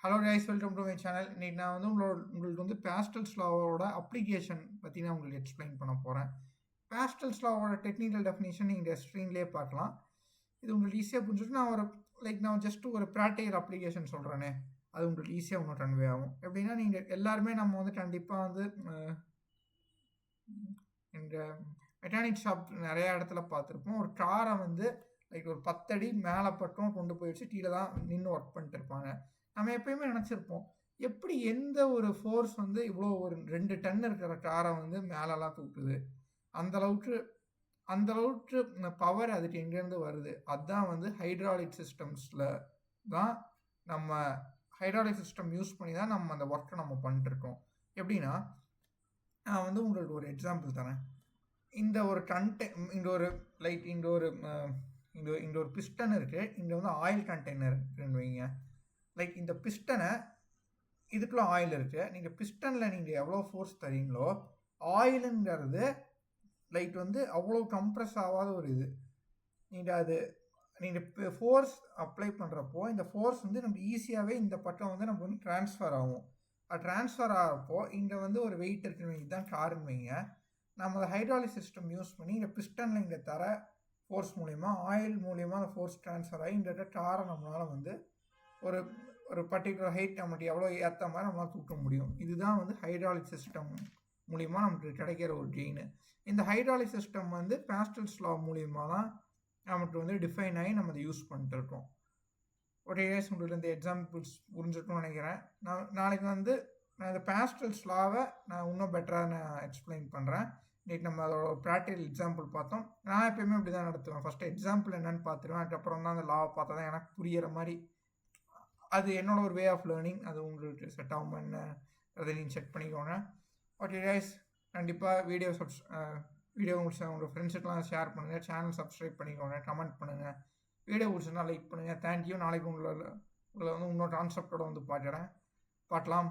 Hello guys, welcome to my channel. இன்னைக்கு நான் வந்து உங்களுக்கு வந்து பேஸ்டல்ஸ் லாவோட அப்ளிகேஷன் பற்றி நான் உங்களுக்கு எக்ஸ்பிளைன் பண்ண போகிறேன். பேஸ்டல்ஸ் லாவோட டெக்னிக்கல் டெஃபினேஷன் நீங்கள் ஸ்க்ரீன்லேயே பார்க்கலாம். இது உங்களுக்கு ஈஸியாக புரிஞ்சுட்டு நான் ஜஸ்ட் ஒரு ப்ராக்டிக்கல் அப்ளிகேஷன் சொல்கிறேனே, அது உங்களுக்கு ஈஸியாக ஒன்று கன்வே ஆகும். எப்படின்னா நீங்கள் எல்லாருமே நம்ம வந்து கண்டிப்பாக வந்து இந்த மெக்கானிக் ஷாப் நிறையா இடத்துல பார்த்துருப்போம். ஒரு காரை வந்து ஒரு 10 அடி மேலே பட்டம் கொண்டு போய் வச்சு கீழே தான் நின்று ஒர்க் பண்ணிட்டு இருப்பாங்க. நம்ம எப்பயுமே நினச்சிருப்போம், எப்படி எந்த ஒரு ஃபோர்ஸ் வந்து இவ்வளோ ஒரு 2 டன் இருக்கிற காரை வந்து மேலெல்லாம் தூக்குது, அந்த அளவுக்கு பவர் அதுக்கு எங்கேருந்து வருது? அதுதான் வந்து ஹைட்ராலிக் சிஸ்டம்ஸில் தான் நம்ம ஹைட்ராலிக் சிஸ்டம் யூஸ் பண்ணி தான் நம்ம அந்த ஒர்க்கை நம்ம பண்ணிட்டுருக்கோம். எப்படின்னா, நான் வந்து உங்களுக்கு ஒரு எக்ஸாம்பிள் தரேன். இந்த ஒரு இங்கே ஒரு பிஸ்டன் இருக்குது, இங்கே வந்து ஆயில் கண்டெய்னர் இருக்குன்னு வைங்க. இந்த பிஸ்டனை இதுக்குள்ள ஆயில் இருக்குது. நீங்கள் பிஸ்டனில் நீங்கள் எவ்வளோ ஃபோர்ஸ் தரீங்களோ, ஆயிலுங்கிறது வந்து அவ்வளோ கம்ப்ரெஸ் ஆகாத ஒரு இது. நீங்கள் ஃபோர்ஸ் அப்ளை பண்ணுறப்போ இந்த ஃபோர்ஸ் வந்து நம்ம ஈஸியாகவே இந்த பக்கம் வந்து நம்ம வந்து ட்ரான்ஸ்ஃபர் ஆகும். ட்ரான்ஸ்ஃபர் ஆகிறப்போ இங்கே வந்து ஒரு வெயிட் இருக்குன்னு இதுதான் காருன்னு வைங்க. நம்ம அந்த ஹைட்ராலிக் சிஸ்டம் யூஸ் பண்ணி இந்த பிஸ்டனில் இங்கே தர ஃபோர்ஸ் மூலிமா, ஆயில் மூலிமா அந்த ஃபோர்ஸ் ட்ரான்ஸ்ஃபர் ஆகி இந்த காரை நம்மளால் வந்து ஒரு ஒரு பர்டிகுலர் ஹைட் நம்மளுக்கு எவ்வளோ ஏற்ற மாதிரி நம்மளால் தூக்க முடியும். இதுதான் வந்து ஹைட்ராலிக் சிஸ்டம் மூலிமா நமக்கு கிடைக்கிற ஒரு கெயின். இந்த ஹைட்ராலிக் சிஸ்டம் வந்து பேஸ்டல்ஸ் லா மூலிமா தான் நமக்கு வந்து டிஃபைன் ஆகி நம்ம அதை யூஸ் பண்ணிட்டு இருக்கோம். ஒரு ஏஸ் உங்களுக்கு இந்த எக்ஸாம்பிள்ஸ் புரிஞ்சிருக்கும்னு நினைக்கிறேன். நாளைக்கு வந்து நான் இந்த பேஸ்டல்ஸ் லாவை நான் இன்னும் பெட்டராக நான் எக்ஸ்பிளைன் பண்ணுறேன். இன்றைக்கி நம்ம அதோட ஒரு ப்ராக்டிக்கல் எக்ஸாம்பிள் பார்த்தோம். நான் எப்பயுமே இப்படி தான் நடத்துவேன். ஃபஸ்ட்டு எக்ஸாம்பிள் என்னென்னு பார்த்துருவேன், அதுக்கப்புறம் தான் அந்த லாவை பார்த்தா தான் எனக்கு புரிகிற மாதிரி. அது என்னோட ஒரு வே ஆஃப் லேர்னிங். அது உங்களுக்கு செட் ஆகுமான்னு அதை நீங்கள் செக் பண்ணிக்கோங்க. ஓகே கைஸ், கண்டிப்பாக வீடியோ உங்களுக்கு உங்கள் ஃப்ரெண்ட்ஸுக்கெலாம் ஷேர் பண்ணுங்கள். சேனல் சப்ஸ்கிரைப் பண்ணிக்கோங்க, கமெண்ட் பண்ணுங்கள். வீடியோ பிடிச்சிருந்தா லைக் பண்ணுங்கள். தேங்க்யூ. நாளைக்கு உங்களை வந்து இன்னொரு கான்செப்டோட வந்து பார்க்கலாம்.